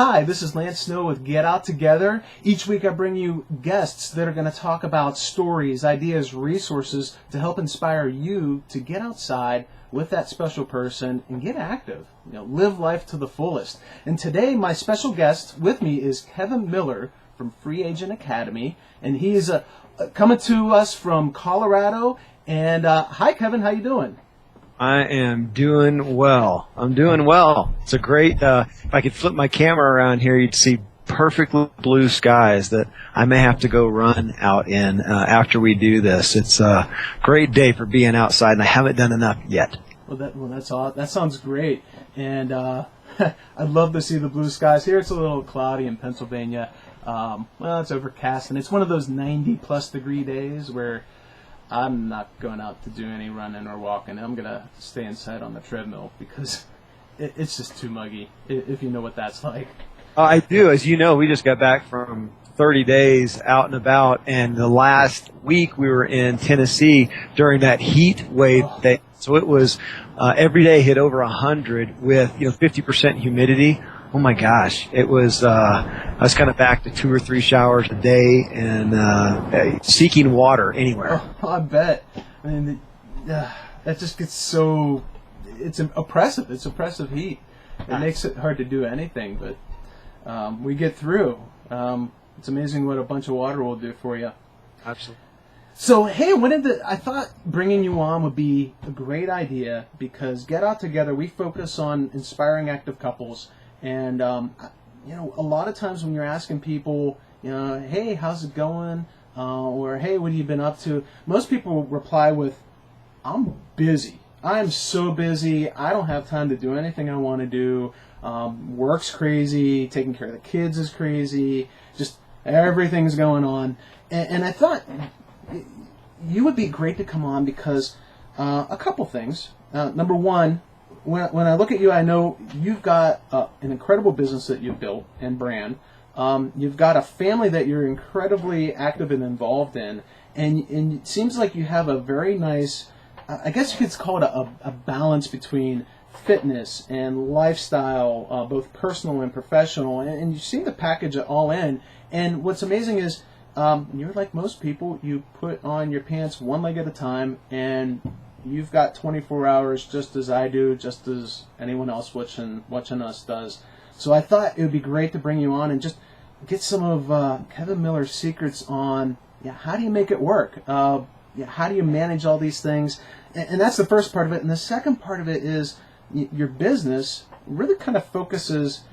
Hi, this is Lance Snow with Get Out Together. Each week I bring you guests that are going to talk about stories, ideas, resources to help inspire you to get outside with that special person and get active. Live life to the fullest. And today my special guest with me is Kevin Miller from Free Agent Academy, and he is coming to us from Colorado. And hi, Kevin, how you doing? I am doing well. I'm doing well. It's a great, if I could flip my camera around here, you'd see perfectly blue skies that I may have to go run out in after we do this. It's a great day for being outside, and I haven't done enough yet. That's all. That sounds great. And I'd love to see the blue skies. Here it's a little cloudy in Pennsylvania. It's overcast, and it's one of those 90-plus degree days where I'm not going out to do any running or walking. I'm going to stay inside on the treadmill because it's just too muggy, if you know what that's like. I do. As you know, we just got back from 30 days out and about, and the last week we were in Tennessee during that heat wave day. So it was every day hit over 100 with 50% humidity. Oh my gosh! It was. I was kind of back to 2 or 3 showers a day and seeking water anywhere. Oh, I bet. I mean, that just gets so. It's oppressive. It's oppressive heat. It makes it hard to do anything, but we get through. It's amazing what a bunch of water will do for you. Absolutely. So, hey, I thought bringing you on would be a great idea because Get Out Together, we focus on inspiring active couples. And, a lot of times when you're asking people, hey, how's it going? Or, hey, what have you been up to? Most people reply with, I'm busy. I'm so busy. I don't have time to do anything I want to do. Work's crazy. Taking care of the kids is crazy. Just everything's going on. And I thought you would be great to come on because a couple things. Number one, when I look at you, I know you've got an incredible business that you've built and brand. You've got a family that you're incredibly active and involved in. And it seems like you have a very nice, I guess you could call it a balance between fitness and lifestyle, both personal and professional. And you seem to package it all in. And what's amazing is you're like most people. You put on your pants one leg at a time, and you've got 24 hours just as I do, just as anyone else watching us does. So I thought it would be great to bring you on and just get some of Kevin Miller's secrets on how do you make it work? How do you manage all these things? And that's the first part of it. And the second part of it is your business really kind of focuses,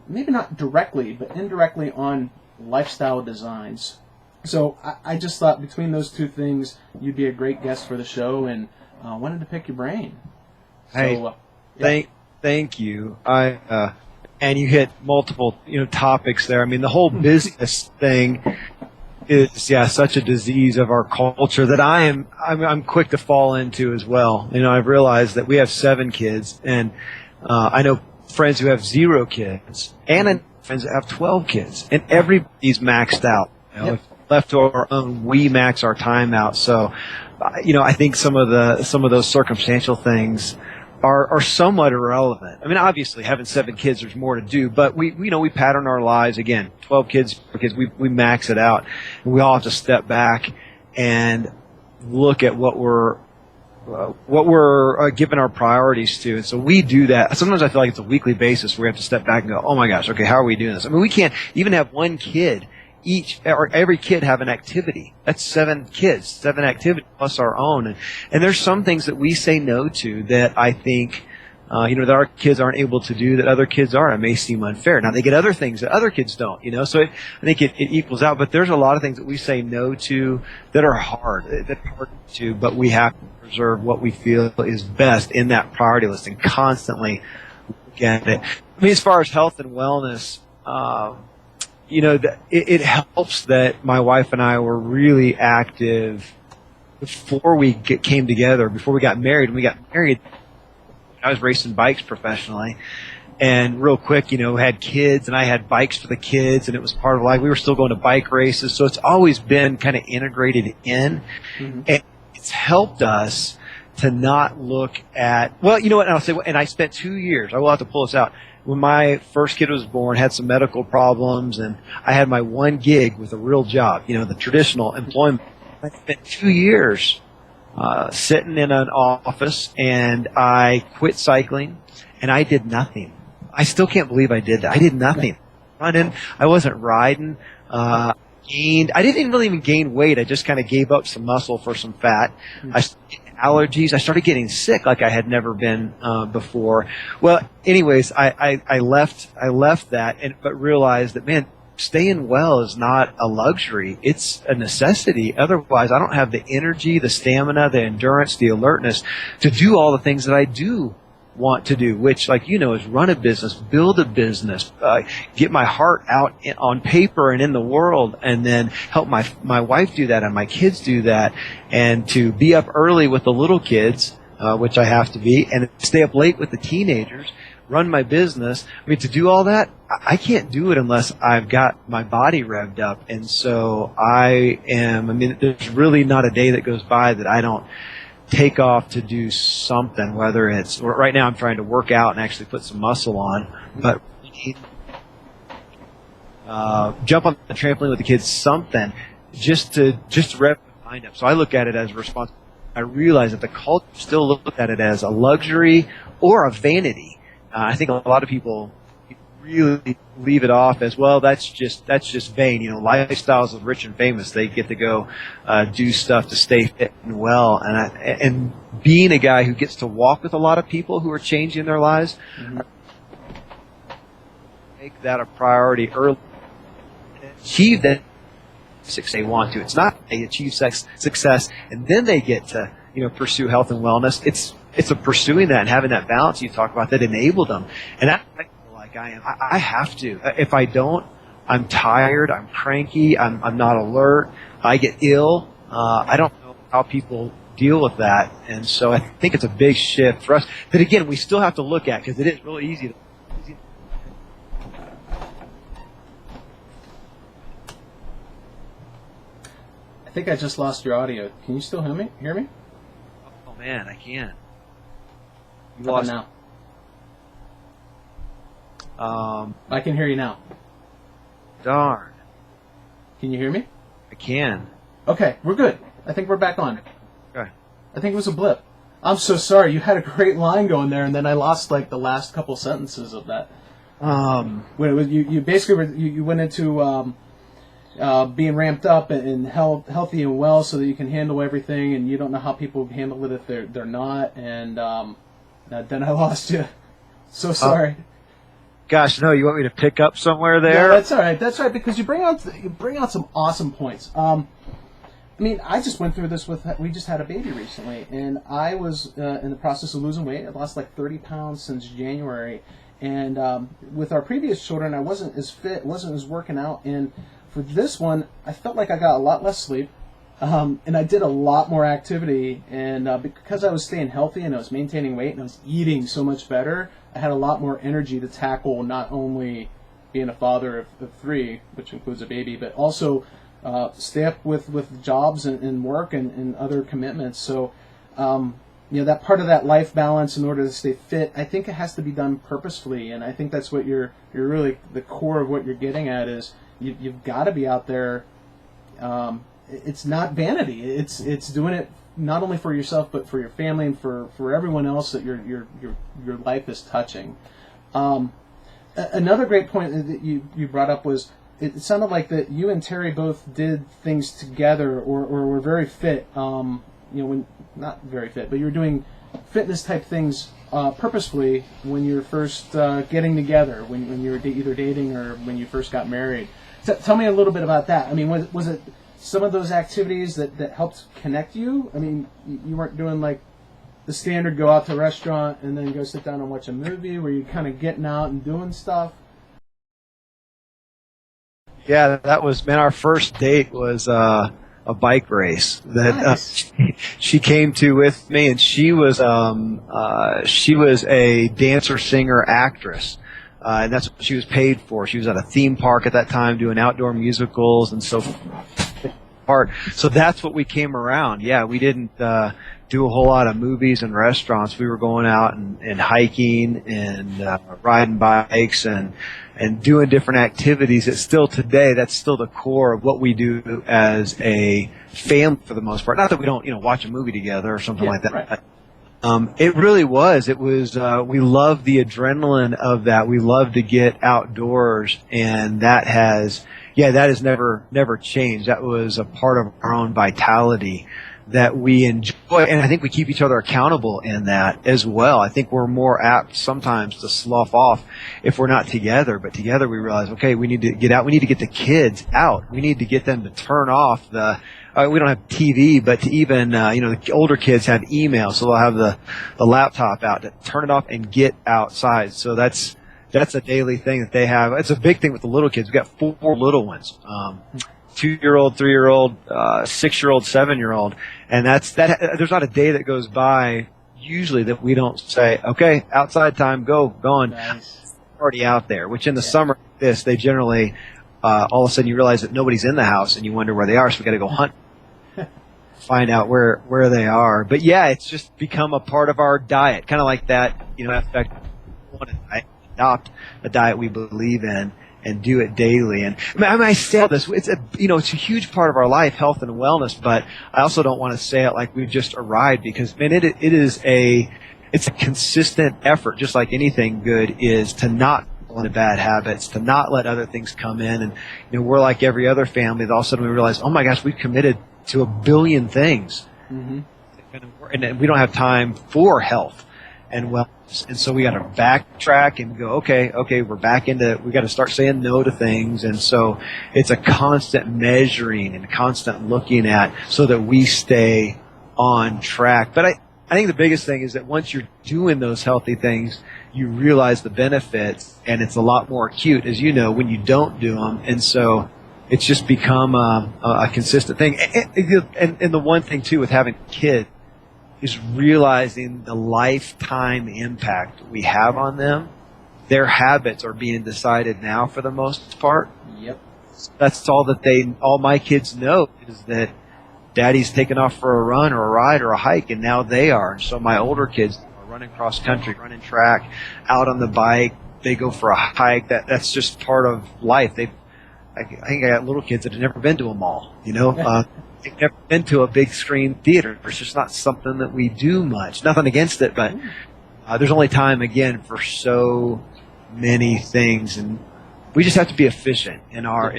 maybe not directly, but indirectly on lifestyle designs. So I just thought between those two things, you'd be a great guest for the show, and wanted to pick your brain. So, thank you. And you hit multiple topics there. I mean, the whole business thing is such a disease of our culture that I'm quick to fall into as well. I've realized that we have 7 kids, and I know friends who have 0 kids, and I know friends that have 12 kids, and everybody's maxed out. If left to our own, we max our time out. So, I think some of those circumstantial things are somewhat irrelevant. I mean, obviously, having 7 kids, there's more to do, but we pattern our lives again. 12 kids because we max it out, and we all have to step back and look at what we're giving our priorities to. And so we do that. Sometimes I feel like it's a weekly basis where we have to step back and go, oh my gosh, okay, how are we doing this? I mean, we can't even have one kid every kid have an activity. That's 7 kids, 7 activities plus our own. And there's some things that we say no to that I think, that our kids aren't able to do that other kids are. It may seem unfair. Now they get other things that other kids don't, so I think it equals out. But there's a lot of things that we say no to that are hard to, but we have to preserve what we feel is best in that priority list and constantly look at it. I mean, as far as health and wellness, it helps that my wife and I were really active before we came together, before we got married. When we got married, I was racing bikes professionally. And real quick, had kids, and I had bikes for the kids, and it was part of life. We were still going to bike races. So it's always been kind of integrated in. Mm-hmm. And it's helped us to not look at, well, you know what, and I'll say, and I spent 2 years, I will have to pull this out. When my first kid was born, had some medical problems, and I had my one gig with a real job, the traditional employment. I spent 2 years sitting in an office, and I quit cycling, and I did nothing. I still can't believe I did that. I did nothing. Running, I wasn't riding. I didn't really even gain weight. I just kind of gave up some muscle for some fat. I started getting allergies. I started getting sick like I had never been before. Well, anyways, I left that, but realized that, man, staying well is not a luxury. It's a necessity. Otherwise, I don't have the energy, the stamina, the endurance, the alertness to do all the things that I do want to do, which, like is run a business, build a business, get my heart out on paper and in the world, and then help my wife do that and my kids do that, and to be up early with the little kids, which I have to be, and stay up late with the teenagers, run my business. I mean, to do all that, I can't do it unless I've got my body revved up. And so there's really not a day that goes by that I don't take off to do something, whether it's, right now I'm trying to work out and actually put some muscle on, but jump on the trampoline with the kids, something, just to rev the mind up. So I look at it as a responsibility. I realize that the culture still looks at it as a luxury or a vanity. I think a lot of people really leave it off as, well, that's just vain. Lifestyles of rich and famous, they get to go do stuff to stay fit and well. And being a guy who gets to walk with a lot of people who are changing their lives, make that a priority early, achieve that success they want to. It's not they achieve success and then they get to pursue health and wellness. It's a pursuing that and having that balance you talk about that enabled them. And I feel like I am. I have to. If I don't, I'm tired. I'm cranky. I'm not alert. I get ill. I don't know how people deal with that. And so I think it's a big shift for us that, again, we still have to look at, because it is really easy. I think I just lost your audio. Can you still hear me? Oh, man, I can. How about now? I can hear you now. Darn. Can you hear me? I can. Okay, we're good. I think we're back on. Okay. I think it was a blip. I'm so sorry. You had a great line going there, and then I lost like the last couple sentences of that. When it was, you basically you went into being ramped up and healthy and well, so that you can handle everything, and you don't know how people handle it if they're not. And then I lost you. So sorry. Gosh, no! You want me to pick up somewhere there? Yeah, that's all right. That's right, because you bring out some awesome points. I mean, I just went through this we just had a baby recently, and I was in the process of losing weight. I lost like 30 pounds since January, and with our previous children, I wasn't as fit, wasn't as working out, and for this one, I felt like I got a lot less sleep, and I did a lot more activity, and because I was staying healthy and I was maintaining weight and I was eating so much better, I had a lot more energy to tackle not only being a father of 3, which includes a baby, but also stay up with jobs and work and other commitments. So, that part of that life balance in order to stay fit, I think it has to be done purposefully, and I think that's what you're really, the core of what you're getting at is you've got to be out there. It's not vanity. It's doing it not only for yourself but for your family and for everyone else that your life is touching. Another great point that you brought up was, it sounded like that you and Terry both did things together or were very fit. When not very fit, but you were doing fitness type things purposefully when you were first getting together, when you were either dating or when you first got married. Tell me a little bit about that. I mean, was it some of those activities that helped connect you? I mean, you weren't doing like the standard go out to a restaurant and then go sit down and watch a movie. Were you kind of getting out and doing stuff? Yeah, that was, man, our first date was a bike race that Nice. She came to with me, and she was a dancer, singer, actress. And that's what she was paid for. She was at a theme park at that time doing outdoor musicals and so forth. So that's what we came around. Yeah, we didn't do a whole lot of movies and restaurants. We were going out and hiking and riding bikes and doing different activities that still today, that's still the core of what we do as a family for the most part. Not that we don't, watch a movie together or something like that. Right. It really was. It was, we love the adrenaline of that. We love to get outdoors, and that has never changed. That was a part of our own vitality that we enjoy, and I think we keep each other accountable in that as well. I think we're more apt sometimes to slough off if we're not together, but together we realize, okay, we need to get out. We need to get the kids out. We need to get them to turn off we don't have TV, but to even, the older kids have email, so they'll have the laptop out to turn it off and get outside. So that's a daily thing that they have. It's a big thing with the little kids. We've got 4 little ones. 2-year-old, 3-year-old, 6-year-old, 7-year-old, and there's not a day that goes by usually that we don't say, okay, outside time, going. Nice. Already out there. Which in the summer, they generally all of a sudden you realize that nobody's in the house and you wonder where they are, so we got to go hunt, find out where they are. But yeah, it's just become a part of our diet, kind of like that. Aspect. Adopt a diet we believe in and do it daily. And I say all this, it's a huge part of our life, health and wellness, but I also don't want to say it like we've just arrived, because it's a consistent effort, just like anything good is, to not fall into bad habits, to not let other things come in. And we're like every other family that all of a sudden we realize, oh my gosh, we've committed to a billion things. Mm-hmm. And we don't have time for health and wellness. And so we got to backtrack and go, okay, we got to start saying no to things. And so it's a constant measuring and constant looking at so that we stay on track. But I think the biggest thing is that once you're doing those healthy things, you realize the benefits, and it's a lot more acute, as you know, when you don't do them. And so it's just become a consistent thing. And the one thing, too, with having kids is realizing the lifetime impact we have on them. Their habits are being decided now for the most part. Yep. That's all my kids know is that Daddy's taken off for a run or a ride or a hike, and now they are. And so my older kids are running cross country, running track, out on the bike. They go for a hike. That's just part of life. I think I got little kids that have never been to a mall, They've never been to a big screen theater. It's just not something that we do much. Nothing against it, but there's only time, again, for so many things. And we just have to be efficient in our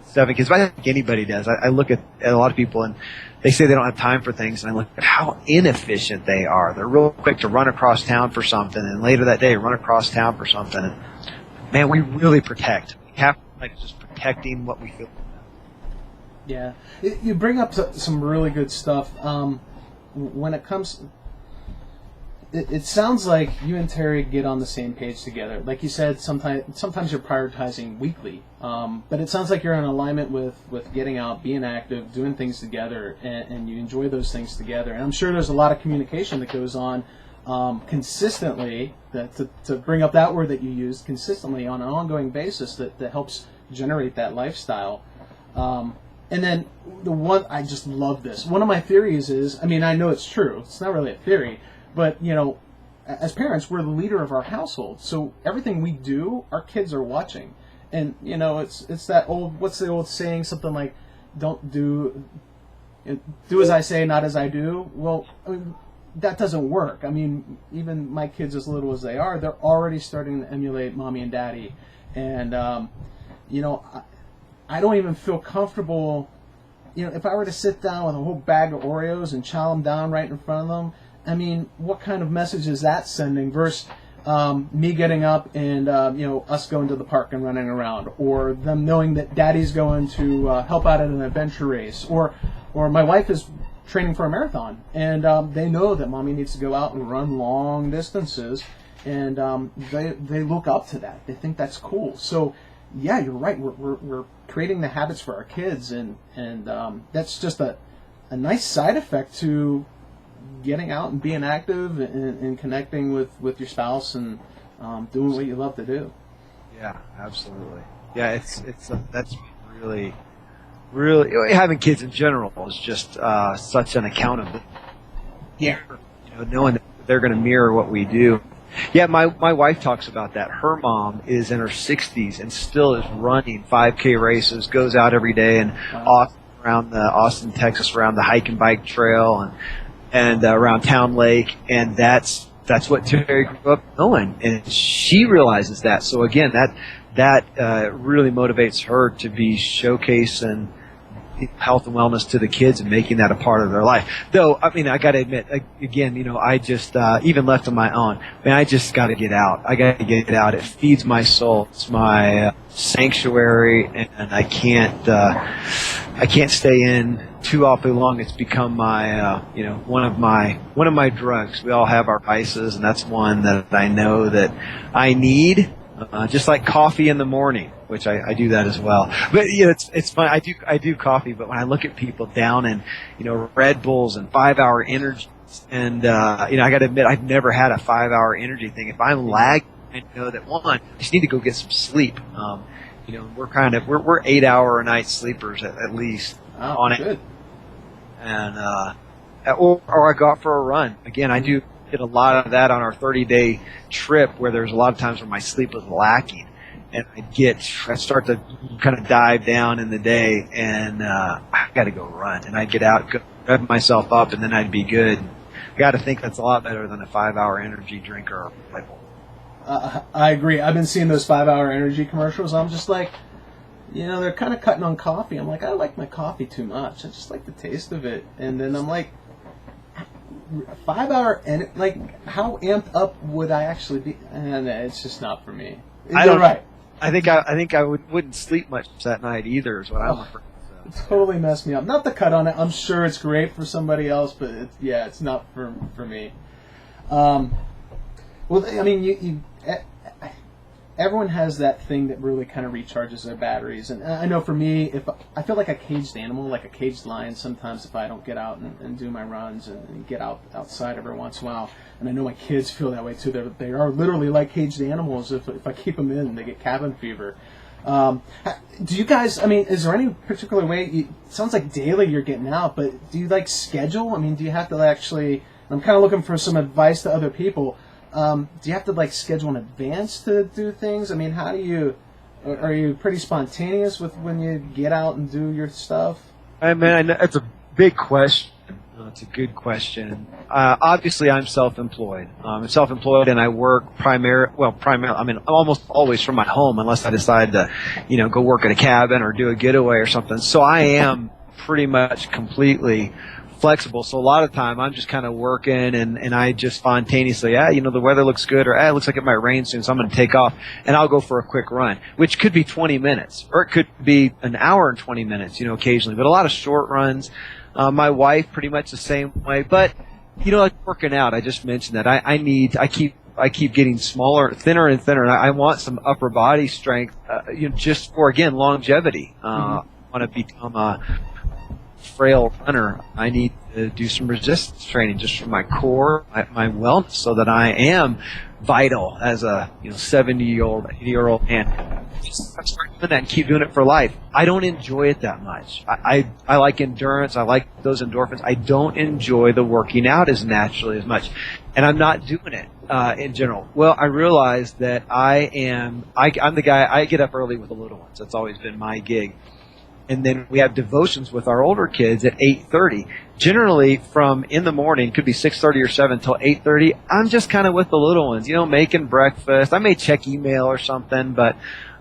7 kids. But I think anybody does. I look at a lot of people, and they say they don't have time for things, and I look at how inefficient they are. They're real quick to run across town for something, and later that day run across town for something. And, man, we really protect. We have to just protecting what we feel. Yeah, you bring up some really good stuff. When it comes, it sounds like you and Terry get on the same page together. Like you said, sometimes you're prioritizing weekly, but it sounds like you're in alignment with getting out, being active, doing things together, and you enjoy those things together. And I'm sure there's a lot of communication that goes on consistently. To bring up that word that you used, consistently on an ongoing basis that helps generate that lifestyle. And then I just love this. One of my theories is, I know it's true. It's not really a theory, but as parents, we're the leader of our household. So everything we do, our kids are watching. And it's that old, what's the old saying? Something like, "Don't do as I say, not as I do." Well, that doesn't work. Even my kids, as little as they are, they're already starting to emulate mommy and daddy. And I don't even feel comfortable, if I were to sit down with a whole bag of Oreos and chow them down right in front of them, what kind of message is that sending versus me getting up and, us going to the park and running around, or them knowing that daddy's going to help out at an adventure race, or my wife is training for a marathon, and they know that mommy needs to go out and run long distances, and they look up to that. They think that's cool. So, yeah, you're right. We're creating the habits for our kids, and that's just a nice side effect to getting out and being active and connecting with your spouse and doing what you love to do. Yeah, absolutely. Yeah, that's really having kids in general is just such an accountability. Yeah. Knowing that they're going to mirror what we do. Yeah, my wife talks about that. Her mom is in her 60s and still is running 5K races, goes out every day and around Austin, Texas, around the hike and bike trail and around Town Lake, and that's what Terry grew up knowing, and she realizes that. So again, that really motivates her to be showcasing health and wellness to the kids and making that a part of their life. Though, I mean, I got to admit, again, I just, even left on my own, I just got to get out. I got to get out. It feeds my soul. It's my sanctuary, and I can't stay in too awfully long. It's become my, one of my drugs. We all have our vices, and that's one that I know that I need. Just like coffee in the morning, which I do that as well. But it's fun. I do coffee, but when I look at people down in Red Bulls and 5-hour energies, and I got to admit I've never had a 5-hour energy thing. If I'm lagging, I know that I just need to go get some sleep. We're 8-hour a night sleepers at least on it. Good. And or I go out for a run. Again, I did a lot of that on our 30-day trip where there's a lot of times where my sleep was lacking, and I start to kind of dive down in the day, and I got to go run, and I'd get out, go rev myself up, and then I'd be good. I got to think that's a lot better than a 5-hour energy drink or a Red Bull. I agree. I've been seeing those 5-hour energy commercials. I'm just like, they're kind of cutting on coffee. I'm like, I like my coffee too much. I just like the taste of it, and then I'm like, 5-hour and how amped up would I actually be? And it's just not for me. You're right. I think I wouldn't sleep much that night either. Is what I'm afraid. It totally messed me up. Not the cut on it. I'm sure it's great for somebody else, but it's not for me. Well, I mean, everyone has that thing that really kind of recharges their batteries, and I know for me, if I feel like a caged animal, like a caged lion, sometimes if I don't get out and do my runs and get outside every once in a while, and I know my kids feel that way too. They are literally like caged animals. If I keep them in, they get cabin fever. Do you guys? I mean, is there any particular way? It sounds like daily you're getting out, but do you schedule? I mean, do you have to actually? I'm kind of looking for some advice to other people. Do you have to schedule in advance to do things? I mean, how do you? Are you pretty spontaneous with when you get out and do your stuff? I mean, it's a big question. It's a good question. Obviously, I'm self-employed. I'm self-employed, and I work primarily. I mean, almost always from my home, unless I decide to, go work at a cabin or do a getaway or something. So I am pretty much completely flexible. So a lot of time I'm just kind of working and I just spontaneously, the weather looks good, or it looks like it might rain soon, so I'm going to take off and I'll go for a quick run, which could be 20 minutes or it could be an hour and 20 minutes, occasionally, but a lot of short runs. My wife pretty much the same way, but like working out, I just mentioned that I keep getting smaller, thinner and thinner, and I want some upper body strength, just for, again, longevity. I want to become a frail runner. I need to do some resistance training just for my core, my wellness, so that I am vital as a 70-year-old, 80-year-old man. Just start doing that and keep doing it for life. I don't enjoy it that much. I like endurance. I like those endorphins. I don't enjoy the working out as naturally as much, and I'm not doing it in general. Well, I realize that I'm the guy. I get up early with the little ones. That's always been my gig. And then we have devotions with our older kids at 8:30. Generally, from in the morning, could be 6:30 or 7 till 8:30. I'm just kind of with the little ones, making breakfast. I may check email or something, but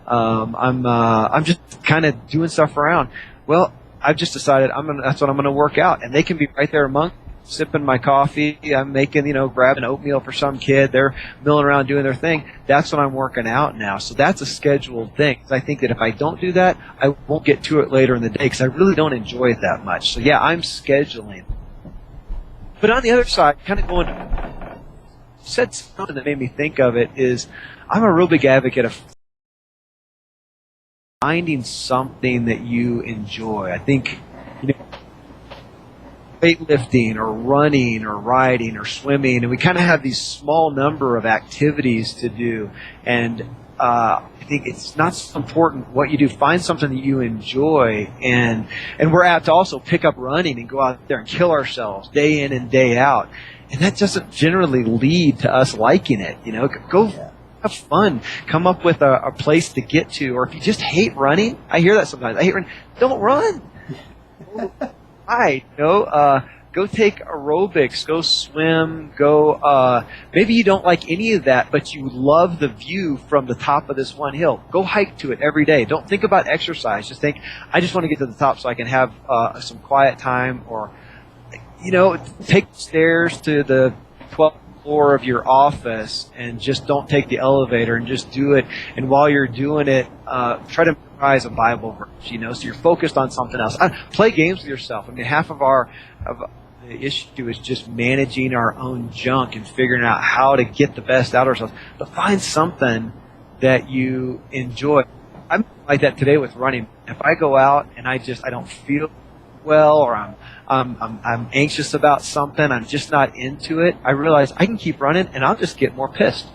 I'm just kind of doing stuff around. Well, I've just decided that's what I'm gonna work out, and they can be right there among, sipping my coffee. I'm making, grabbing oatmeal for some kid. They're milling around doing their thing. That's when I'm working out now. So that's a scheduled thing. I think that if I don't do that, I won't get to it later in the day because I really don't enjoy it that much. So yeah, I'm scheduling. But on the other side, kind of going, said something that made me think of it is I'm a real big advocate of finding something that you enjoy. I think, weightlifting or running or riding or swimming, and we kind of have these small number of activities to do. And I think it's not so important what you do. Find something that you enjoy, and we're apt to also pick up running and go out there and kill ourselves day in and day out. And that doesn't generally lead to us liking it. Go have fun. Come up with a place to get to. Or if you just hate running, I hear that sometimes. I hate running. Don't run. Go take aerobics, go swim, maybe you don't like any of that, but you love the view from the top of this one hill. Go hike to it every day. Don't think about exercise. Just think, I just want to get to the top so I can have some quiet time, or, take the stairs to the 12th floor of your office and just don't take the elevator and just do it. And while you're doing it, try to memorize a Bible verse, so you're focused on something else. Play games with yourself. I mean, half of the issue is just managing our own junk and figuring out how to get the best out of ourselves. But find something that you enjoy. I'm like that today with running. If I go out and I don't feel well, or I'm anxious about something, I'm just not into it, I realize I can keep running and I'll just get more pissed.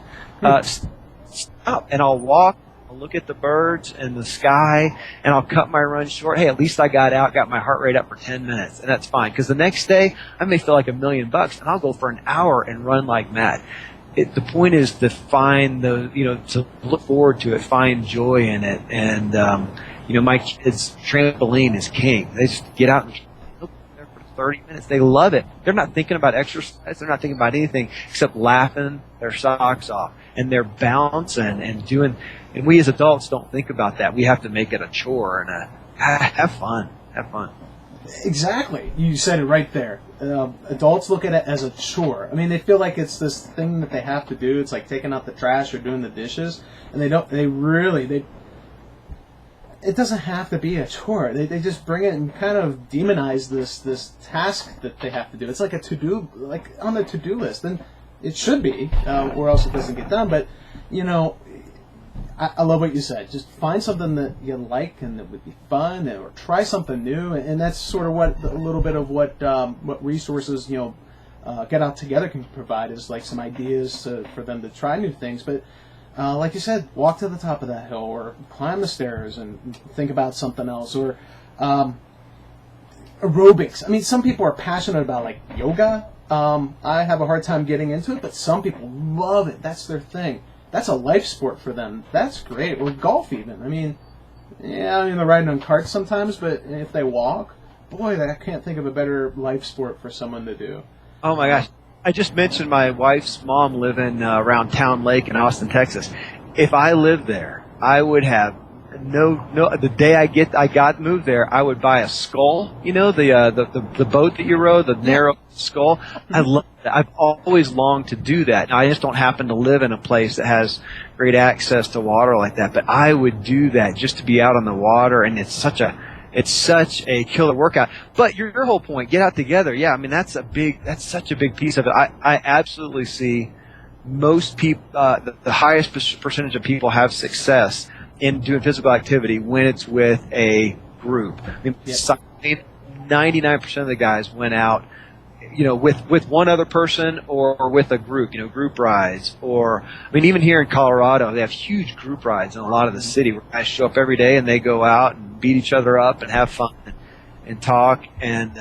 Stop and I'll walk. I'll look at the birds and the sky, and I'll cut my run short. Hey, at least I got out, got my heart rate up for 10 minutes, and that's fine. Because the next day, I may feel like $1,000,000, and I'll go for an hour and run like mad. The point is to find to look forward to it, find joy in it. And, my kids' trampoline is king. They just get out and look there for 30 minutes. They love it. They're not thinking about exercise. They're not thinking about anything except laughing their socks off. And they're bouncing and doing. And we as adults don't think about that. We have to make it a chore and have fun. Have fun. Exactly. You said it right there. Adults look at it as a chore. I mean, they feel like it's this thing that they have to do. It's like taking out the trash or doing the dishes. And it doesn't have to be a chore. They just bring it and kind of demonize this task that they have to do. It's like a to-do, like on the to-do list. And it should be, or else it doesn't get done. But, I love what you said. Just find something that you like and that would be fun, or try something new. And that's sort of a little bit of what resources, Get Out Together can provide, is like some ideas for them to try new things. But like you said, walk to the top of that hill, or climb the stairs and think about something else, or aerobics. I mean, some people are passionate about like yoga. I have a hard time getting into it, but some people love it. That's their thing. That's a life sport for them. That's great. Or golf even. I mean, they're riding on carts sometimes, but if they walk, boy, I can't think of a better life sport for someone to do. Oh my gosh. I just mentioned my wife's mom living around Town Lake in Austin, Texas. If I lived there, I would have the day I got moved there, I would buy a scull, the boat that you rode, the narrow skull. I love that. I've always longed to do that. Now, I just don't happen to live in a place that has great access to water like that, but I would do that just to be out on the water, and it's such a killer workout. But your whole point, Get Out Together, yeah, I mean, that's such a big piece of it. I absolutely see most people, the highest percentage of people have success in doing physical activity when it's with a group. I mean, 99% of the guys went out, with one other person or with a group, group rides. Or, I mean, even here in Colorado, they have huge group rides in a lot of the city where guys show up every day and they go out and beat each other up and have fun and talk. And,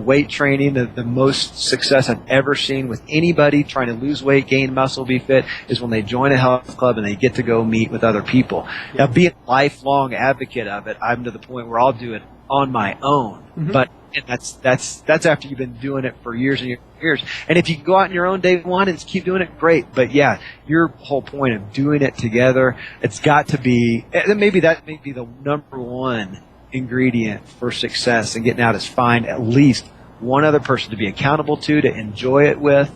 weight training, the most success I've ever seen with anybody trying to lose weight, gain muscle, be fit, is when they join a health club and they get to go meet with other people. Now, being a lifelong advocate of it, I'm to the point where I'll do it on my own. Mm-hmm. But that's after you've been doing it for years and years. And if you can go out on your own day one and just keep doing it, great. But yeah, your whole point of doing it together, it's got to be, maybe that may be the number one ingredient for success and getting out, is find at least one other person to be accountable to enjoy it with.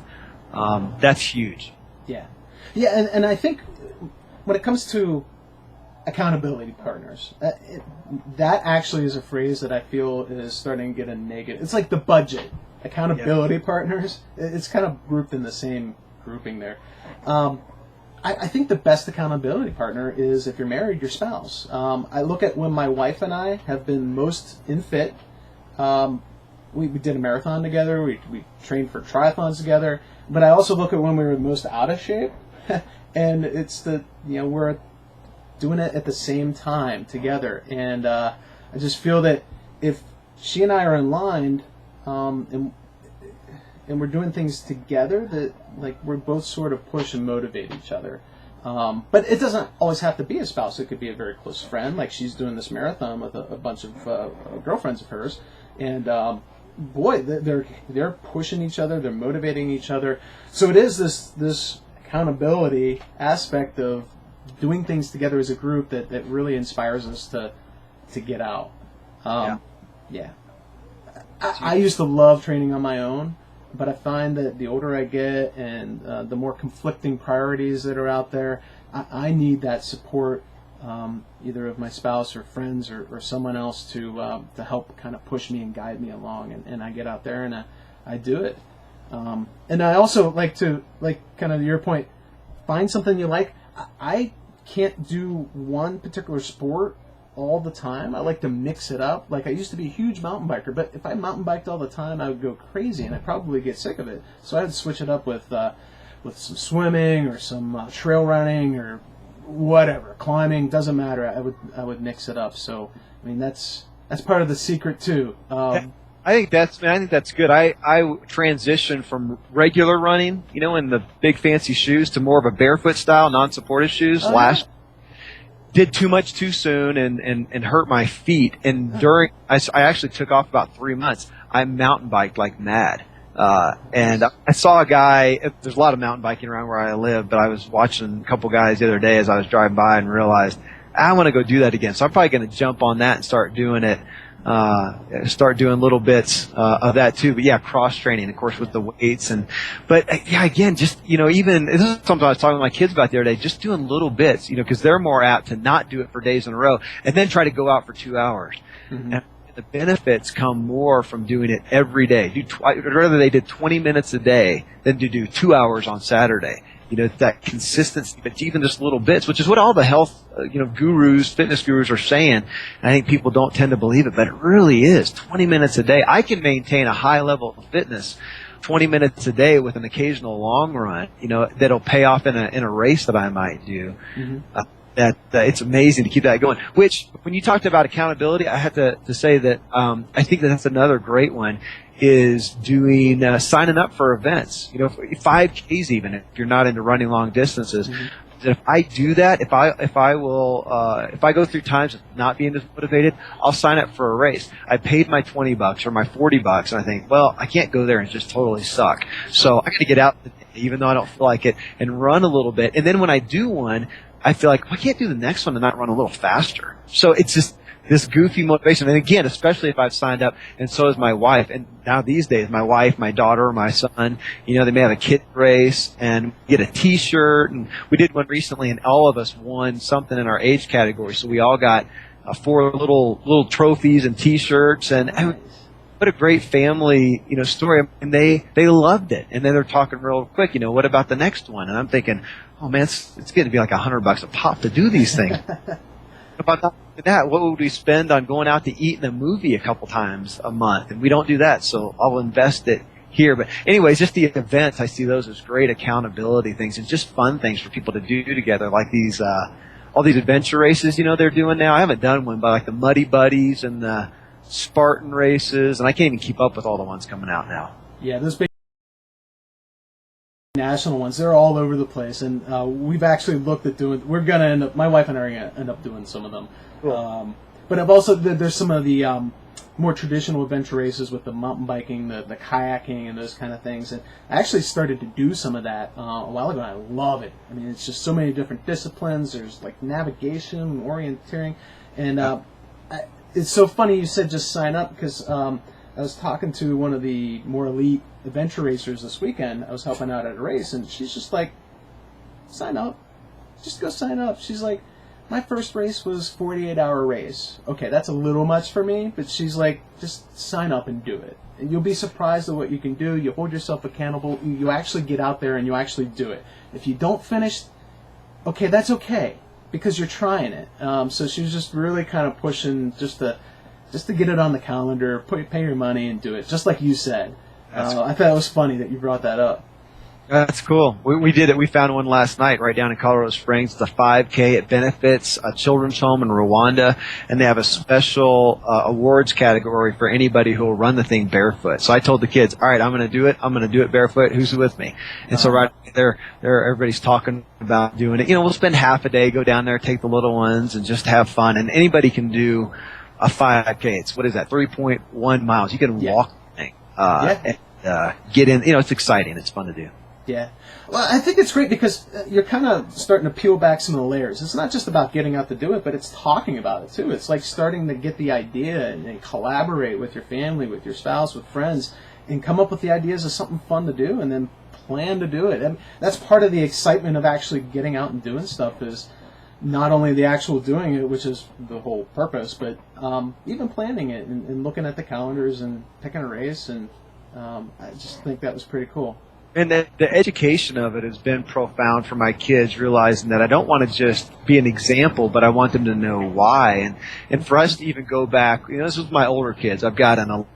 That's huge. Yeah. And I think when it comes to accountability partners, that actually is a phrase that I feel is starting to get a negative. It's like the budget. Accountability partners. It's kind of grouped in the same grouping there. I think the best accountability partner is, if you're married, your spouse. I look at when my wife and I have been most in fit. we did a marathon together. We trained for triathlons together. But I also look at when we were most out of shape, and it's we're doing it at the same time together. And I just feel that if she and I are aligned, and we're doing things together, that like we're both sort of push and motivate each other. But it doesn't always have to be a spouse. It could be a very close friend. Like she's doing this marathon with a bunch of girlfriends of hers, and boy, they're pushing each other. They're motivating each other. So it is this accountability aspect of doing things together as a group that really inspires us to get out. Yeah. I used to love training on my own, but I find that the older I get and the more conflicting priorities that are out there, I need that support, either of my spouse or friends or someone else to help kind of push me and guide me along. And I get out there and I do it. And I also like to, like kind of your point, find something you like. I can't do one particular sport all the time. I like to mix it up. Like I used to be a huge mountain biker, but if I mountain biked all the time, I would go crazy and I'd probably get sick of it. So I had to switch it up with some swimming or some trail running or whatever, climbing. Doesn't matter. I would mix it up. So I mean that's part of the secret too. I think that's good. I transitioned from regular running, in the big fancy shoes, to more of a barefoot style, non-supported shoes last. Did too much too soon and hurt my feet. And I actually took off about 3 months. I mountain biked like mad. And I saw a guy, there's a lot of mountain biking around where I live, but I was watching a couple guys the other day as I was driving by and realized I want to go do that again. So I'm probably going to jump on that and start doing it. Start doing little bits of that too. But yeah, cross training, of course, with the weights but yeah, again, just even this is something I was talking to my kids about the other day. Just doing little bits, because they're more apt to not do it for days in a row and then try to go out for 2 hours. Mm-hmm. And the benefits come more from doing it every day. I'd rather they did 20 minutes a day than to do 2 hours on Saturday. That consistency, but even just little bits, which is what all the health, gurus, fitness gurus are saying. And I think people don't tend to believe it, but it really is 20 minutes a day. I can maintain a high level of fitness 20 minutes a day with an occasional long run, that'll pay off in a race that I might do. Mm-hmm. It's amazing to keep that going. Which, when you talked about accountability, I have to say that I think that's another great one. Is doing signing up for events, 5Ks even if you're not into running long distances. Mm-hmm. If I do that, if I go through times of not being as motivated, I'll sign up for a race. I paid my $20 or my $40, and I think, well, I can't go there and just totally suck. So I got to get out, even though I don't feel like it, and run a little bit. And then when I do one, I feel like, well, I can't do the next one and not run a little faster. So it's just this goofy motivation. And again, especially if I've signed up, and so is my wife. And now these days, my wife, my daughter, my son, they may have a kid race and get a T-shirt. And we did one recently, and all of us won something in our age category. So we all got 4 little trophies and T-shirts. And what a great family, story. And they loved it. And then they're talking real quick, what about the next one? And I'm thinking, oh man, it's going to be like $100 a pop to do these things. About that, what would we spend on going out to eat in a movie a couple times a month? And we don't do that, so I'll invest it here. But anyways, just the events, I see those as great accountability things and just fun things for people to do together, like these all these adventure races, they're doing now. I haven't done one, but like the Muddy Buddies and the Spartan races, and I can't even keep up with all the ones coming out now. Yeah, those big national ones, they're all over the place, and we've actually looked at my wife and I are going to end up doing some of them. Cool. But I've also, there's some of the more traditional adventure races with the mountain biking, the kayaking, and those kind of things. And I actually started to do some of that a while ago, and I love it. I mean, it's just so many different disciplines. There's like navigation, orienteering, and it's so funny you said just sign up, because I was talking to one of the more elite adventure racers this weekend. I was helping out at a race, and she's just like, sign up. Just go sign up. She's like, my first race was 48-hour race. Okay, that's a little much for me, but she's like, just sign up and do it. And you'll be surprised at what you can do. You hold yourself accountable. You actually get out there and you actually do it. If you don't finish, okay, that's okay, because you're trying it. So she was just really kind of pushing just to just to get it on the calendar, pay your money and do it, just like you said. That's I thought it was funny that you brought that up. That's cool. We did it. We found one last night right down in Colorado Springs. It's a 5K. It benefits a children's home in Rwanda, and they have a special awards category for anybody who will run the thing barefoot. So I told the kids, all right, I'm going to do it. I'm going to do it barefoot. Who's with me? And so right there, everybody's talking about doing it. You know, we'll spend half a day, go down there, take the little ones, and just have fun. And anybody can do a 5K. It's, what is that, 3.1 miles. You can walk the thing and get in. You know, it's exciting. It's fun to do. Yeah. Well, I think it's great because you're kind of starting to peel back some of the layers. It's not just about getting out to do it, but it's talking about it too. It's like starting to get the idea and collaborate with your family, with your spouse, with friends, and come up with the ideas of something fun to do and then plan to do it. And that's part of the excitement of actually getting out and doing stuff, is not only the actual doing it, which is the whole purpose, but even planning it and looking at the calendars and picking a race. And I just think that was pretty cool. And the education of it has been profound for my kids, realizing that I don't want to just be an example, but I want them to know why. And for us to even go back, you know, this was my older kids. I've got an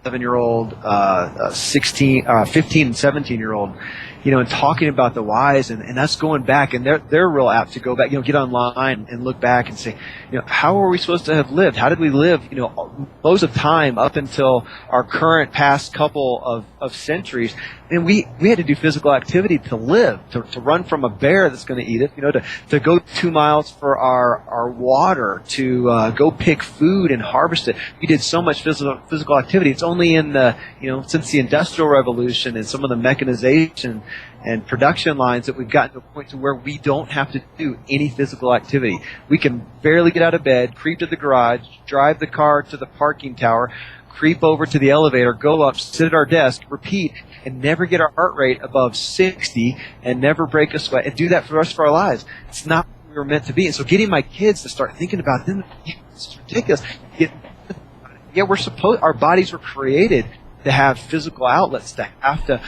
11-year-old, 15 and 17-year-old, you know, and talking about the whys and us going back, and they're real apt to go back, you know, get online and look back and say, you know, how are we supposed to have lived? How did we live, you know, most of the time up until our current past couple of centuries? And we had to do physical activity to live, to run from a bear that's going to eat it, you know, to go 2 miles for our water, to go pick food and harvest it. We did so much physical activity. It's only in the, you know, since the Industrial Revolution and some of the mechanization and production lines that we've gotten to a point to where we don't have to do any physical activity. We can barely get out of bed, creep to the garage, drive the car to the parking tower, creep over to the elevator, go up, sit at our desk, repeat, and never get our heart rate above 60 and never break a sweat and do that for the rest of our lives. It's not what we were meant to be. And so getting my kids to start thinking about them, it's ridiculous. Our bodies were created to have physical outlets, to have to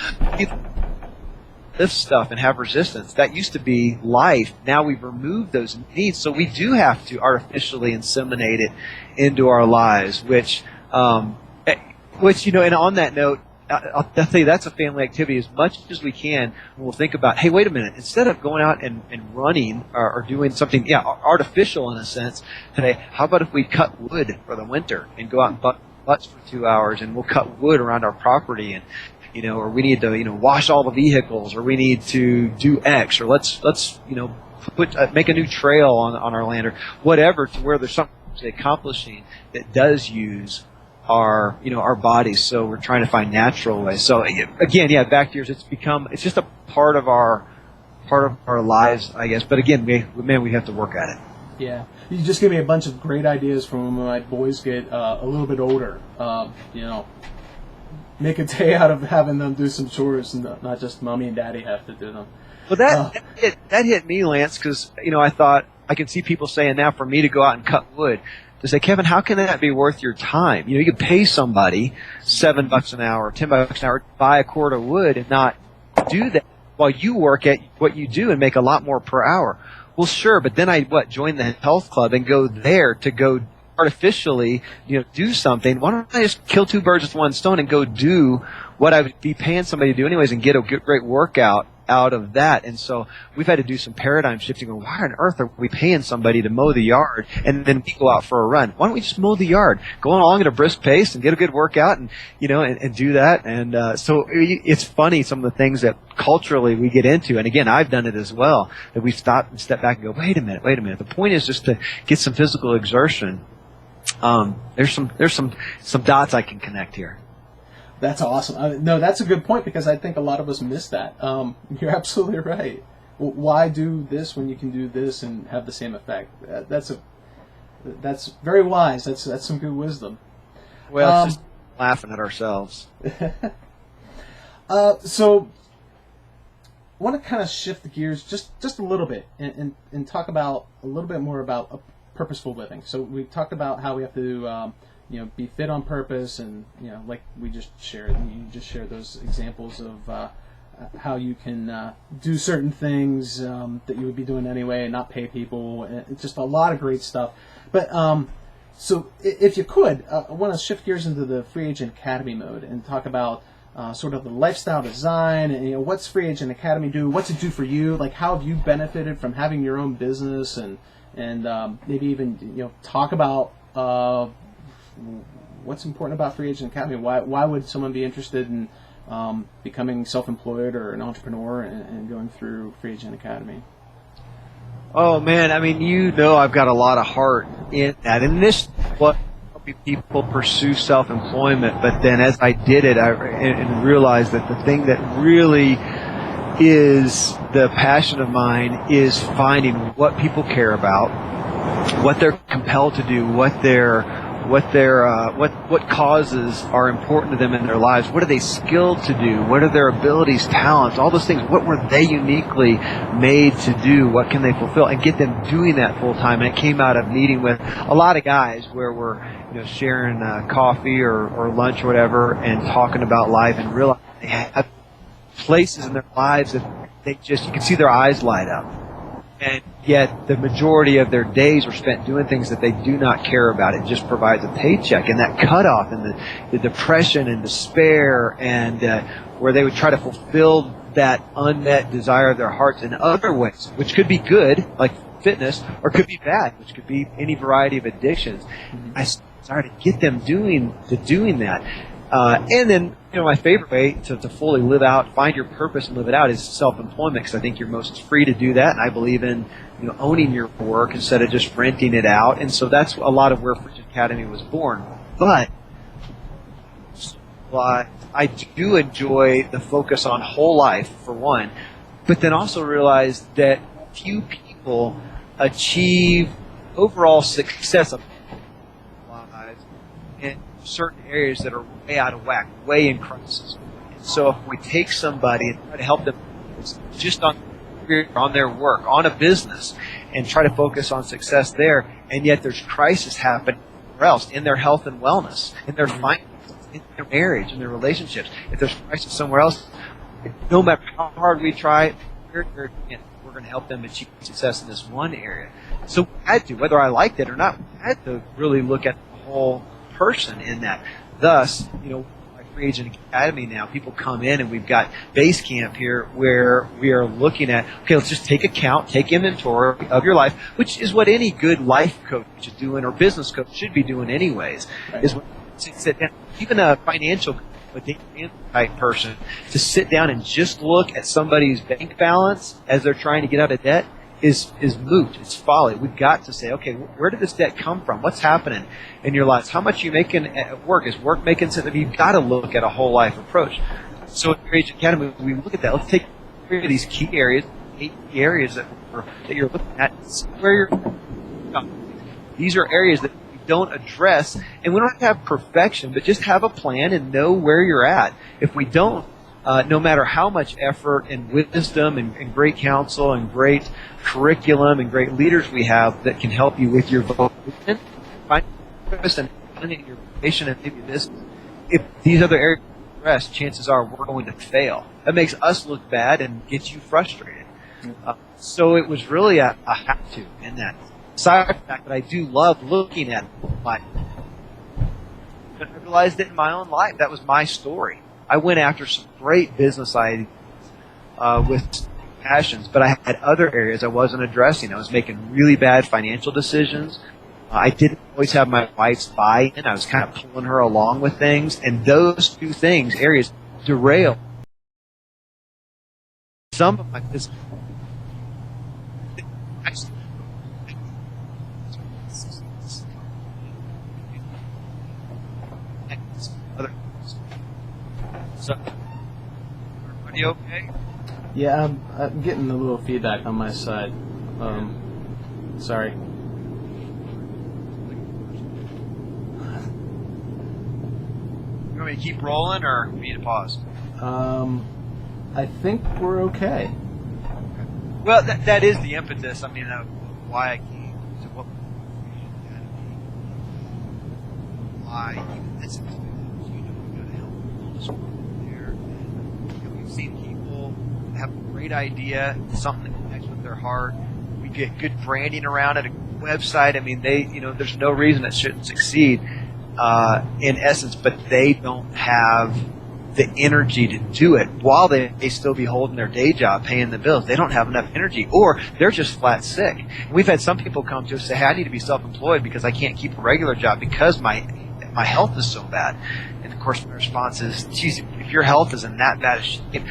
lift stuff and have resistance. That used to be life. Now we've removed those needs, so we do have to artificially inseminate it into our lives, which, you know, and on that note, I'll tell you, that's a family activity as much as we can. We'll think about, hey, wait a minute, instead of going out and running or doing something, artificial in a sense today, how about if we cut wood for the winter and go out and butts for 2 hours, and we'll cut wood around our property, and, you know, or we need to, you know, wash all the vehicles, or we need to do X, or let's you know, make a new trail on our land, or whatever, to where there's something accomplishing that does use our, you know, our bodies. So we're trying to find natural ways. So again, back to yours, it's just a part of our lives, I guess. But again, we have to work at it. Yeah, you just gave me a bunch of great ideas from when my boys get a little bit older. You know, make a day out of having them do some chores, and not just mommy and daddy have to do them. Well, that hit me, Lance, because, you know, I thought, I can see people saying now, for me to go out and cut wood, to say, Kevin, how can that be worth your time? You know, you could pay somebody $7 an hour, $10 an hour, to buy a cord of wood and not do that while you work at what you do and make a lot more per hour. Well, sure, but then join the health club and go there to go artificially, you know, do something. Why don't I just kill two birds with one stone and go do what I would be paying somebody to do anyways and get a great workout out of that? And so we've had to do some paradigm shifting. Why on earth are we paying somebody to mow the yard and then we go out for a run? Why don't we just mow the yard, go along at a brisk pace and get a good workout and, you know, and do that? And so it's funny, some of the things that culturally we get into. And again, I've done it as well, that we stop and step back and go, wait a minute. The point is just to get some physical exertion. There's some dots I can connect here. That's awesome. No, that's a good point, because I think a lot of us miss that. You're absolutely right. Well, why do this when you can do this and have the same effect? That's very wise. That's some good wisdom. Well, it's just laughing at ourselves. So I want to kind of shift the gears just a little bit and talk about a little bit more about purposeful living. So we talked about how we have to you know, be fit on purpose, and, you know, like we just shared, you just shared those examples of how you can do certain things that you would be doing anyway and not pay people, and just a lot of great stuff. But So if you could, I want to shift gears into the Free Agent Academy mode and talk about sort of the lifestyle design and what's Free Agent Academy do? What's it do for you? Like how have you benefited from having your own business and maybe even talk about what's important about Free Agent Academy? Why would someone be interested in becoming self-employed or an entrepreneur and going through Free Agent Academy? Oh man, I mean, I've got a lot of heart in that, and this what helping people pursue self-employment. But then, as I did it, and realized that the thing that really is the passion of mine is finding what people care about, what they're compelled to do, what causes are important to them in their lives, what are they skilled to do, what are their abilities, talents, all those things, what were they uniquely made to do, what can they fulfill, and get them doing that full time. And it came out of meeting with a lot of guys where we're sharing coffee or lunch or whatever and talking about life, and realizing they have places in their lives that you can see their eyes light up. And yet the majority of their days are spent doing things that they do not care about. It just provides a paycheck. And that cutoff and the depression and despair and where they would try to fulfill that unmet desire of their hearts in other ways, which could be good, like fitness, or could be bad, which could be any variety of addictions. Mm-hmm. I started to get them doing that. And then, my favorite way to fully live out, find your purpose and live it out is self-employment, because I think you're most free to do that. And I believe in, owning your work instead of just renting it out. And so that's a lot of where Free Agent Academy was born. But I do enjoy the focus on whole life, for one, but then also realize that few people achieve overall success of lives in certain areas that are way out of whack, way in crisis. And so if we take somebody and try to help them just on their work, on a business, and try to focus on success there, and yet there's crisis happening somewhere else in their health and wellness, in their finances, in their marriage, in their relationships. If there's crisis somewhere else, no matter how hard we try, we're going to help them achieve success in this one area. So we had to, whether I liked it or not, we had to really look at the whole person in that. Thus, my Free Agent Academy now, people come in and we've got base camp here where we are looking at, okay, let's just take inventory of your life, which is what any good life coach is doing, or business coach should be doing anyways, right. Is when you sit down, even a financial type person, to sit down and just look at somebody's bank balance as they're trying to get out of debt is moot. It's folly. We've got to say, okay, where did this debt come from? What's happening in your lives? How much are you making at work? Is work making sense? You've got to look at a whole life approach. So at Free Agent Academy, we look at that. Let's take 3 of these key areas, 8 key areas that you're looking at, where you're. These are areas that we don't address, and we don't have to have perfection, but just have a plan and know where you're at. If we don't, no matter how much effort and wisdom and great counsel and great curriculum and great leaders we have that can help you with your vocation, find purpose and your vocation and maybe this, if these other areas are addressed, chances are we're going to fail. That makes us look bad and gets you frustrated. So it was really a have-to in that. Aside from the fact that I do love looking at life, but I realized it in my own life. That was my story. I went after some great business ideas with passions, but I had other areas I wasn't addressing. I was making really bad financial decisions. I didn't always have my wife's buy-in. I was kind of pulling her along with things, and those 2 areas, derailed some of my business. So, everybody okay? Yeah, I'm getting a little feedback on my side. Sorry. You want me to keep rolling or me to pause? I think we're okay. Well, that is the impetus. I mean, why I came to what why even this is going to help this world there. And we've seen people have a great idea, something that connects with their heart. We get good branding around it, a website. I mean, there's no reason it shouldn't succeed, in essence, but they don't have the energy to do it while they still be holding their day job, paying the bills. They don't have enough energy, or they're just flat sick. We've had some people come to us and say, hey, I need to be self-employed because I can't keep a regular job because my health is so bad. And of course, my response is, geez, if your health is in that bad a shape,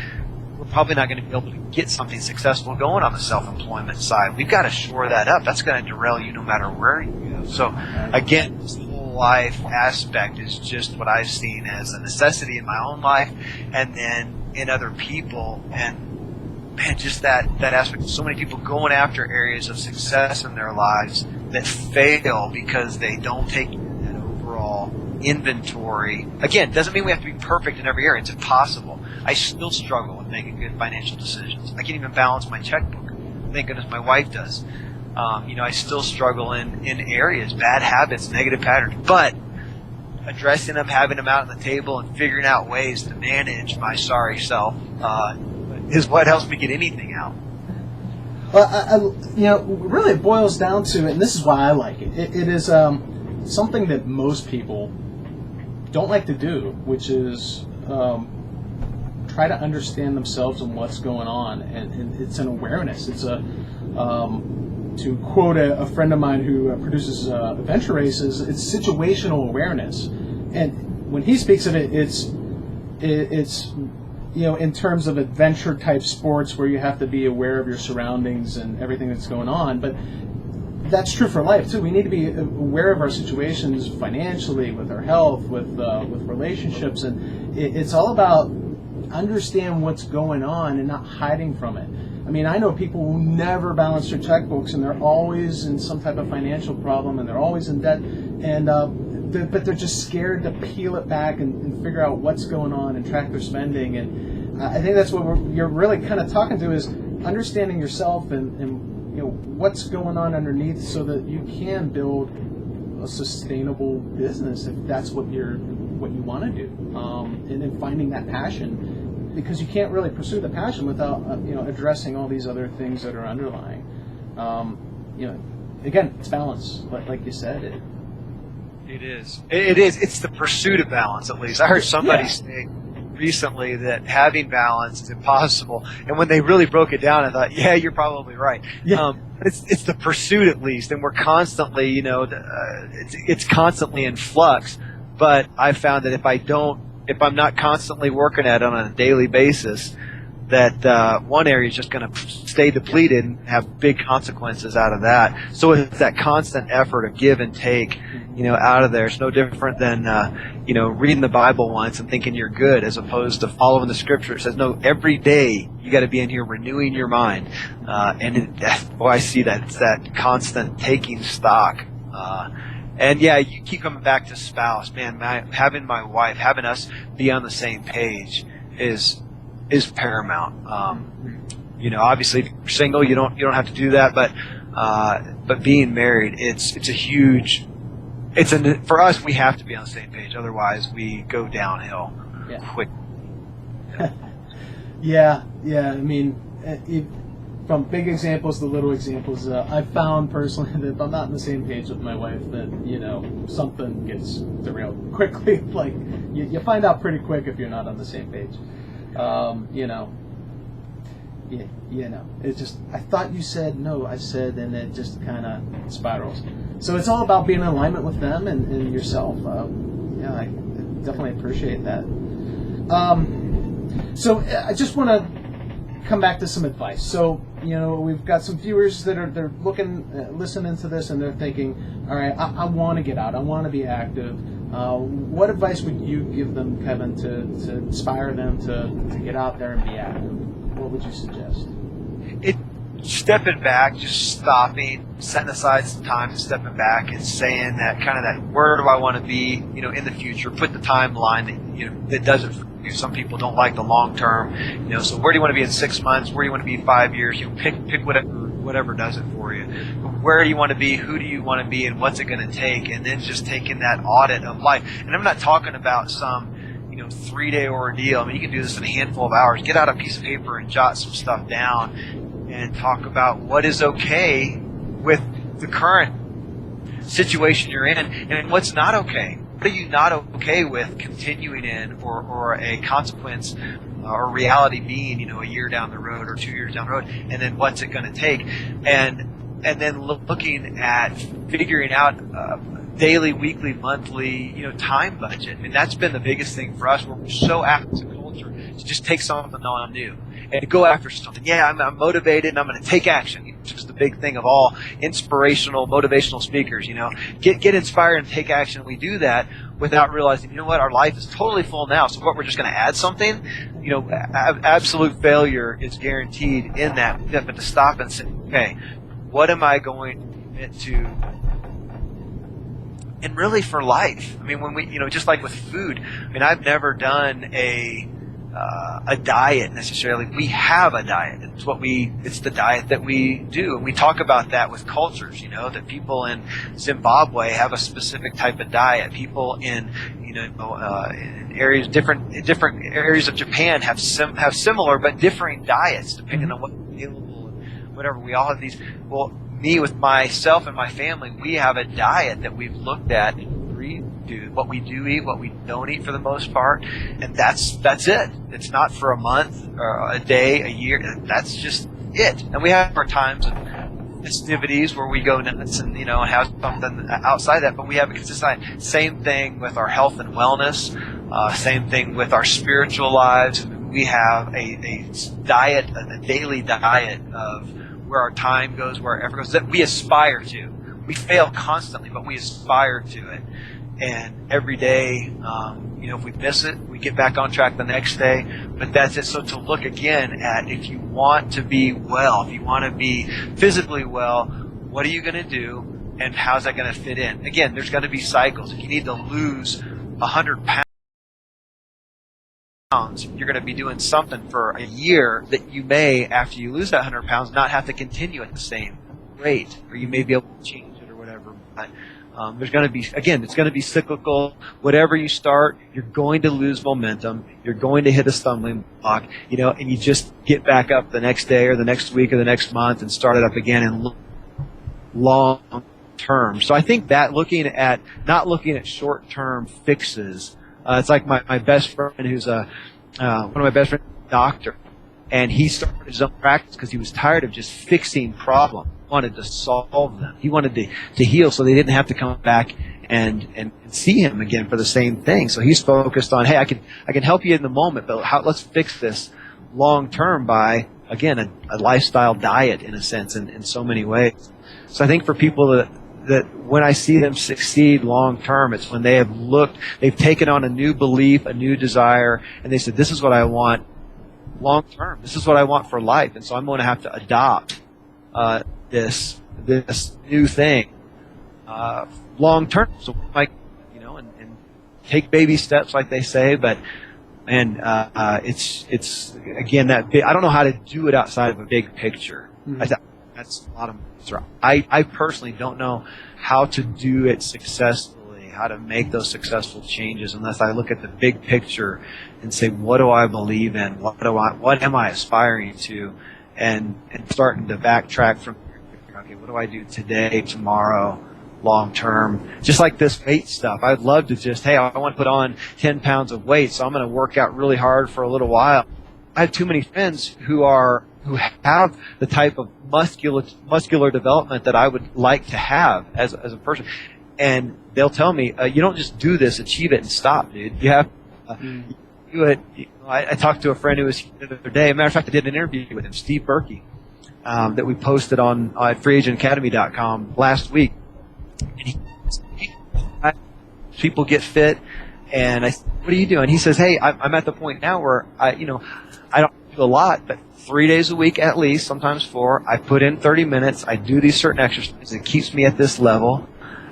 we're probably not going to be able to get something successful going on the self-employment side. We've got to shore that up. That's going to derail you no matter where you go. So again, this whole life aspect is just what I've seen as a necessity in my own life and then in other people. And man, just that aspect of so many people going after areas of success in their lives that fail because they don't take that overall inventory. Again, doesn't mean we have to be perfect in every area. It's impossible. I still struggle with making good financial decisions. I can't even balance my checkbook. Thank goodness my wife does. I still struggle in areas, bad habits, negative patterns, but addressing them, having them out on the table, and figuring out ways to manage my sorry self is what helps me get anything out. Well, really it boils down to, and this is why I like it. It is something that most people don't like to do, which is try to understand themselves and what's going on, and it's an awareness. It's to quote a friend of mine who produces adventure races, it's situational awareness. And when he speaks of it, it's in terms of adventure type sports where you have to be aware of your surroundings and everything that's going on. But that's true for life too. We need to be aware of our situations financially, with our health, with relationships, and it's all about understand what's going on and not hiding from it. I mean, I know people who never balance their checkbooks, and they're always in some type of financial problem, and they're always in debt, and but they're just scared to peel it back and figure out what's going on and track their spending. And I think that's what you're really kind of talking to, is understanding yourself and what's going on underneath, so that you can build a sustainable business if that's what you want to do, and then finding that passion. Because you can't really pursue the passion without addressing all these other things that are underlying. Again, it's balance, like you said. It is. It's the pursuit of balance. At least I heard somebody say recently that having balance is impossible. And when they really broke it down, I thought, yeah, you're probably right. Yeah. It's the pursuit, at least, and we're constantly, it's constantly in flux. But I found that if I'm not constantly working at it on a daily basis, that one area is just going to stay depleted and have big consequences out of that. So it's that constant effort of give and take, out of there. It's no different than, reading the Bible once and thinking you're good, as opposed to following the Scripture. It says, no, every day you got to be in here renewing your mind. I see that. It's that constant taking stock. And yeah, you keep coming back to spouse, man. Having my wife, having us be on the same page is paramount. Obviously, if you're single, you don't have to do that, but being married, it's a huge. For us, we have to be on the same page. Otherwise, we go downhill quick. Yeah. I mean, from big examples to little examples, I've found personally that if I'm not on the same page with my wife, that something gets derailed quickly. Like you find out pretty quick if you're not on the same page. It's just, I thought you said no, I said, and it just kind of spirals. So it's all about being in alignment with them and yourself. I definitely appreciate that. So I just want to come back to some advice. So, we've got some viewers that they're listening to this, and they're thinking, all right, I want to get out. I want to be active. What advice would you give them, Kevin, to inspire them to get out there and be active? What would you suggest? Stepping back, just stopping, setting aside some time, stepping back, and saying that where do I want to be, in the future? Put the timeline that does it for you. Some people don't like the long term, So where do you want to be in 6 months? Where do you want to be in 5 years? Pick whatever does it for you. Where do you want to be? Who do you want to be? And what's it going to take? And then just taking that audit of life. And I'm not talking about some 3-day ordeal. I mean, you can do this in a handful of hours. Get out a piece of paper and jot some stuff down, and talk about what is okay with the current situation you're in and what's not okay. What are you not okay with continuing in, or a consequence or reality being, a year down the road or 2 years down the road, and then what's it going to take? And then looking at figuring out daily, weekly, monthly, time budget. I mean, that's been the biggest thing for us. We're so apt as a culture to just take something on new and go after something. Yeah, I'm motivated and I'm going to take action, which is the big thing of all inspirational, motivational speakers. Get inspired and take action. We do that without realizing, what, our life is totally full now. So what, we're just going to add something? Absolute failure is guaranteed in that. We have to stop and say, okay, what am I going to commit to? And really for life. I mean, when we, just like with food, I've never done a diet necessarily. We have a diet. It's the diet that we do. And we talk about that with cultures, that people in Zimbabwe have a specific type of diet. People in, in areas, different areas of Japan have similar but differing diets depending on what's available and whatever. We all have these. Well, me with myself and my family, we have a diet that we've looked at and do what we do eat, what we don't eat for the most part, and that's it. It's not for a month or a day, a year. That's just it. And we have our times of festivities where we go nuts and and have something outside that. But we have a consistent. Same thing with our health and wellness. Same thing with our spiritual lives. We have a diet, a daily diet of where our time goes, where our effort goes, that we aspire to. We fail constantly, but we aspire to it. And every day, if we miss it, we get back on track the next day. But that's it. So to look again at, if you want to be well, if you want to be physically well, what are you going to do, and how's that going to fit in? Again, there's going to be cycles. If you need to lose 100 pounds, you're going to be doing something for a year that you may, after you lose that 100 pounds, not have to continue at the same rate, or you may be able to change it or whatever. But there's going to be, again, it's going to be cyclical. Whatever you start, you're going to lose momentum. You're going to hit a stumbling block, and you just get back up the next day or the next week or the next month and start it up again and look long term. So I think that not looking at short term fixes. It's like my best friend, who's one of my best friends, doctor, and he started his own practice because he was tired of just fixing problems. He wanted to solve them. He wanted to heal, so they didn't have to come back and see him again for the same thing. So he's focused on, hey, I can help you in the moment, but let's fix this long term by, again, a lifestyle diet in a sense, in so many ways. So I think for people that when I see them succeed long term, it's when they've taken on a new belief, a new desire, and they said, this is what I want long term. This is what I want for life, and so I'm going to have to adopt this new thing long term. So and take baby steps, like they say. But it's again that big, I don't know how to do it outside of a big picture. Mm-hmm. That's a lot of. I personally don't know how to do it successfully, how to make those successful changes, unless I look at the big picture and say, what do I believe in? What am I aspiring to? And starting to backtrack from, okay, what do I do today, tomorrow, long term? Just like this weight stuff. I'd love to just, hey, I want to put on 10 pounds of weight, so I'm going to work out really hard for a little while. I have too many friends who have the type of muscular development that I would like to have as a person, and they'll tell me, you don't just do this, achieve it, and stop, dude. You have do it. I talked to a friend who was here the other day. As a matter of fact, I did an interview with him, Steve Berkey, that we posted on at freeagentacademy.com last week. And people get fit, and I said, what are you doing? He says, hey, I'm at the point now where I don't do a lot, but 3 days a week at least, sometimes 4. I put in 30 minutes. I do these certain exercises. It keeps me at this level,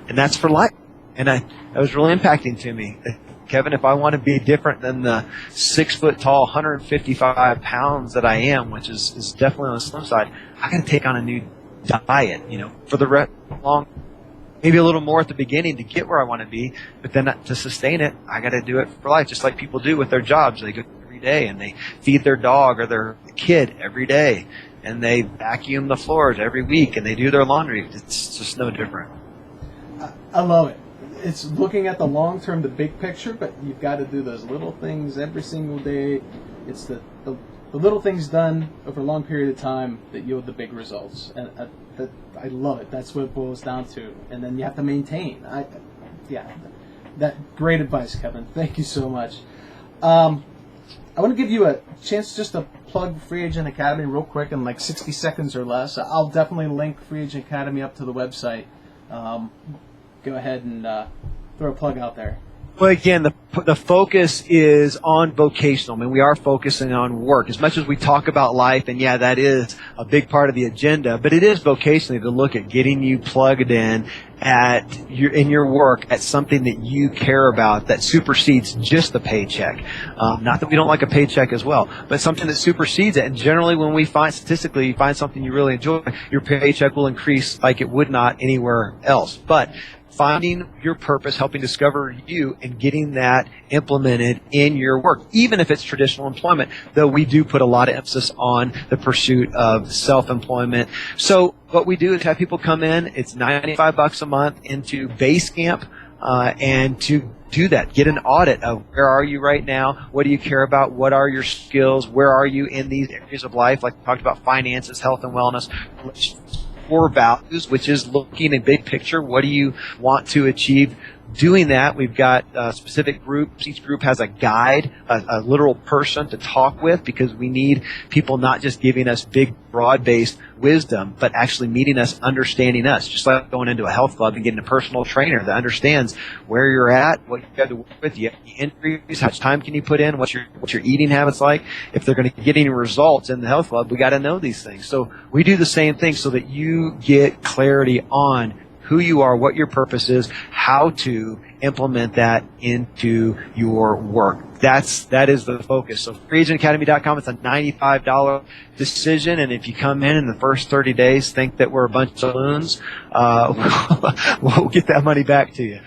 and that's for life. And that was really impacting to me. Kevin, if I want to be different than the 6 foot tall, 155 pounds that I am, which is definitely on the slim side, I got to take on a new diet, for the long, maybe a little more at the beginning to get where I want to be, but then to sustain it, I got to do it for life, just like people do with their jobs. They go every day and they feed their dog or their kid every day. and they vacuum the floors every week and they do their laundry. It's just no different. I love it. It's looking at the long term, the big picture, but you've got to do those little things every single day. It's the little things done over a long period of time that yield the big results. And I love it. That's what it boils down to. And then you have to maintain. That great advice, Kevin. Thank you so much. I want to give you a chance just to plug Free Agent Academy real quick in like 60 seconds or less. I'll definitely link Free Agent Academy up to the website. Go ahead and throw a plug out there. Well, again, the focus is on vocational. I mean, we are focusing on work as much as we talk about life, and yeah, that is a big part of the agenda. But it is vocationally to look at getting you plugged in in your work at something that you care about that supersedes just the paycheck. Not that we don't like a paycheck as well, but something that supersedes it. And generally, when we statistically you find something you really enjoy, your paycheck will increase like it would not anywhere else. But finding your purpose, helping discover you, and getting that implemented in your work, even if it's traditional employment, though we do put a lot of emphasis on the pursuit of self-employment. So what we do is have people come in. It's $95 a month into Basecamp, and to do that, get an audit of where are you right now, what do you care about, what are your skills, where are you in these areas of life, like we talked about finances, health and wellness, core values, which is looking at big picture. What do you want to achieve? Doing that, we've got specific groups. Each group has a guide, a literal person to talk with, because we need people not just giving us big, broad-based wisdom, but actually meeting us, understanding us. Just like going into a health club and getting a personal trainer that understands where you're at, what you have to work with, you have any injuries, how much time can you put in, what's your eating habits like. If they're going to get any results in the health club, we got to know these things. So we do the same thing so that you get clarity on who you are, what your purpose is, how to implement that into your work. That is the focus. So freeagentacademy.com, it's a $95 decision, and if you come in the first 30 days think that we're a bunch of loons, we'll get that money back to you.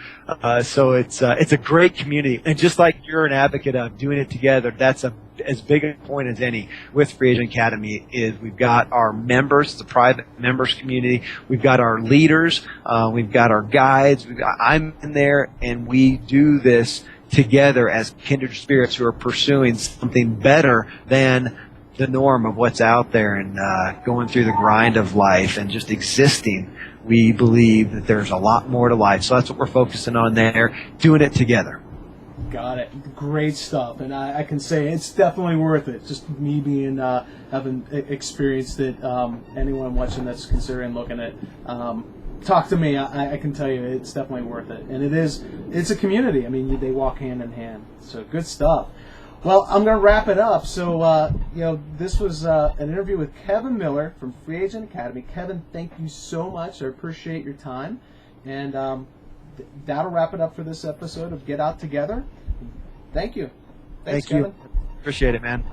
So it's a great community, and just like you're an advocate of doing it together, that's as big a point as any with Free Agent Academy. Is we've got our members, the private members community, we've got our leaders, we've got our guides, I'm in there, and we do this together as kindred spirits who are pursuing something better than the norm of what's out there, and going through the grind of life and just existing. We believe that there's a lot more to life, so that's what we're focusing on there, doing it together. Got it. Great stuff, and I can say it's definitely worth it. Just me being having experienced it. Anyone watching that's considering looking at, talk to me. I can tell you it's definitely worth it, and it's a community. I mean, they walk hand in hand. So good stuff. Well, I'm going to wrap it up. So this was an interview with Kevin Miller from Free Agent Academy. Kevin, thank you so much. I appreciate your time, and that'll wrap it up for this episode of Get Out Together. Thank you. Thanks, Thank you. Kevin. Appreciate it, man.